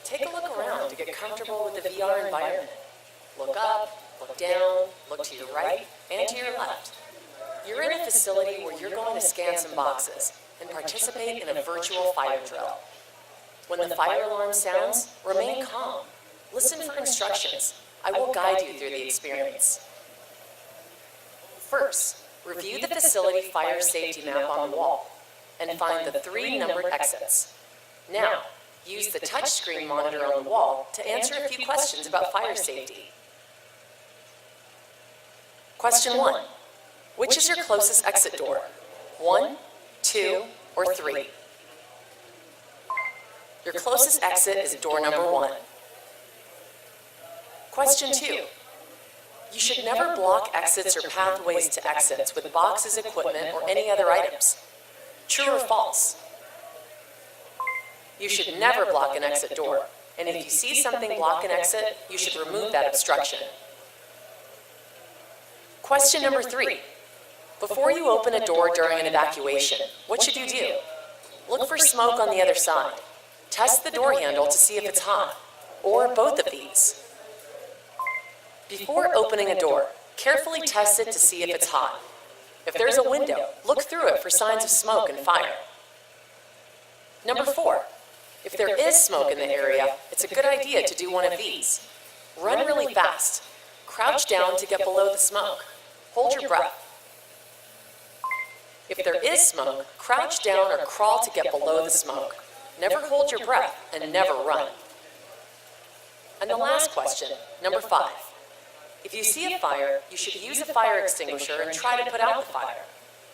Take a look around to get comfortable with the VR environment. Look up, look down, look to your right and to your left. You're in a facility where you're going to scan some boxes and participate in a virtual fire drill. When the fire alarm sounds, remain calm. Listen for instructions. I will guide you through the experience. First, review the facility fire safety map on the wall and find the 3 numbered exits. Now, use the touchscreen monitor on the wall to answer a few questions about fire safety. Question 1. Which is your closest exit door? 1, 2, or 3? Your closest exit is door number 1. Question 2. You should never block exits or pathways to exits with boxes, equipment, or any other items. True or false? You should never block an exit door, and if you see something block an exit, you should remove that obstruction. Question number 3. Before you open a door during an evacuation, what should you do? Look for smoke on the other side. Test the door handle to see if it's hot, or both of these. Before opening a door, carefully test it to see if it's hot. If there's a window, look through it for signs of smoke and fire. Number 4. If there is smoke in the area, it's a good idea to do one of these. Run really fast. Crouch down to get below the smoke. Hold your breath. If there is smoke, crouch down or crawl to get below the smoke. Never hold your breath and never run. And the last question, number 5. If you see a fire, you should use a fire extinguisher and try to put out the fire.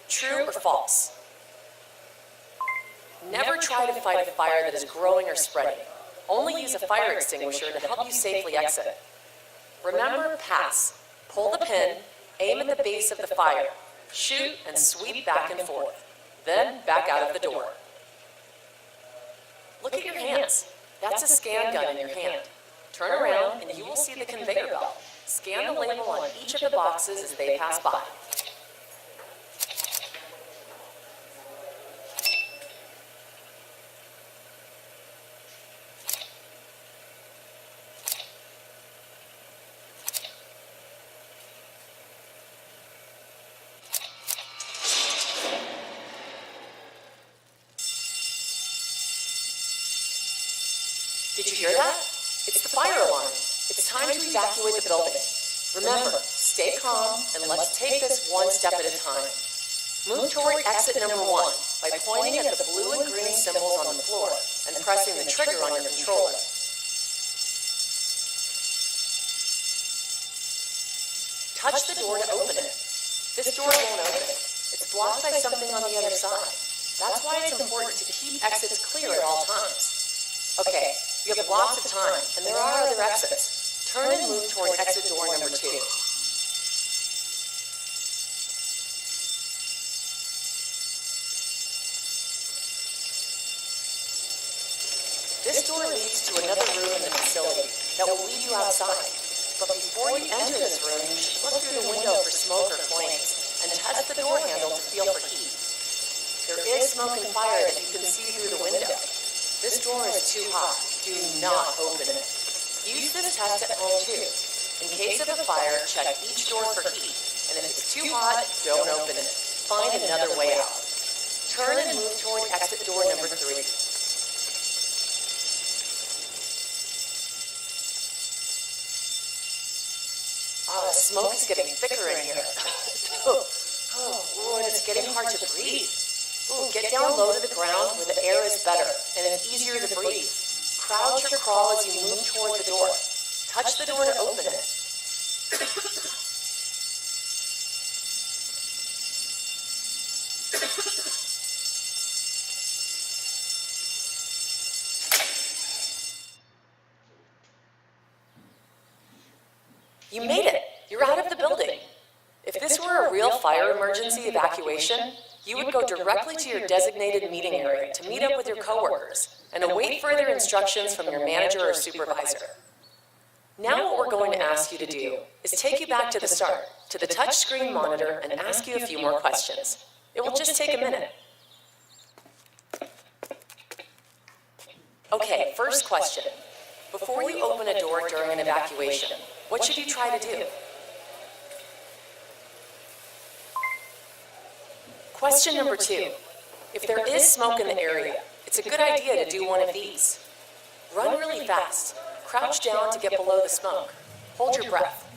True or false? Never try to fight a fire that is growing or spreading. Only use a fire extinguisher to help you safely exit. Remember, pass. Pull the pin, aim at the base of the fire, shoot and sweep back and forth. Then back out of the door. Look at your hands. That's a scan gun in your hand. Turn around and you will see the conveyor belt. Scan the label on each of the boxes as they pass by. Did you hear that? It's the fire alarm. It's time to evacuate the building. Remember, stay calm and let's take this one step at a time. Move toward exit number 1 by pointing at the blue and green symbols on the floor and pressing the trigger on your controller. Touch the door to open it. This door won't open. It's blocked by something on the other side. That's why it's important to keep exits clear at all times. Okay, you have lots of time, and there are other exits. Turn and move toward exit door number 2. This door leads to another room in the facility that will lead you outside. But before you enter this room, you should look through the window for smoke or flames and test the door handle to feel for heat. There is smoke and fire that you can see through the window. This door is too hot. Do not open it. Use this test at home too. In case of a fire, check each door for heat, and if it's too hot, don't open it. Find another way out. Turn and move toward exit door number 3. The smoke is getting thicker in here. Lord, it's getting hard to breathe. Get down low to the ground where the air is better, and it's easier to breathe. Crouch or crawl as you move toward the door. Touch the door to open it. You made it. You're out of the building. If this were a real fire emergency evacuation, you would go directly to your designated meeting area to meet up with your coworkers and await further instructions from your manager or supervisor. Now what we're going to ask you to do is take you back to the start, to the touchscreen monitor, and ask you a few more questions. It will just take a minute. Okay, first question. Before you open a door during an evacuation, what should you try to do? Question number 2. If there is smoke in the area, it's a good idea to do one of these. Run really fast. Crouch down to get below the smoke. Hold your breath.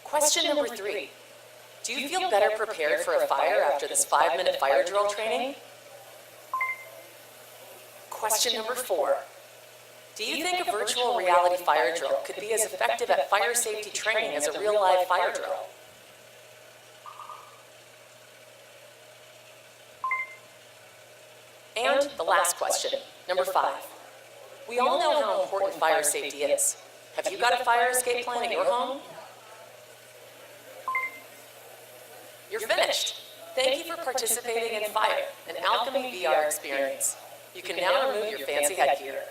Question number 3. Do you feel better prepared for a fire after this 5-minute fire drill training? Question number 4. Do you think a virtual reality fire drill could be as effective at fire safety training as a real live fire drill? And the last question, number 5. We all know how important fire safety is. Have you got a fire escape plan at your home? You're finished. Thank you for participating in FIRE, an Alchemy VR experience. You can now remove your fancy headgear.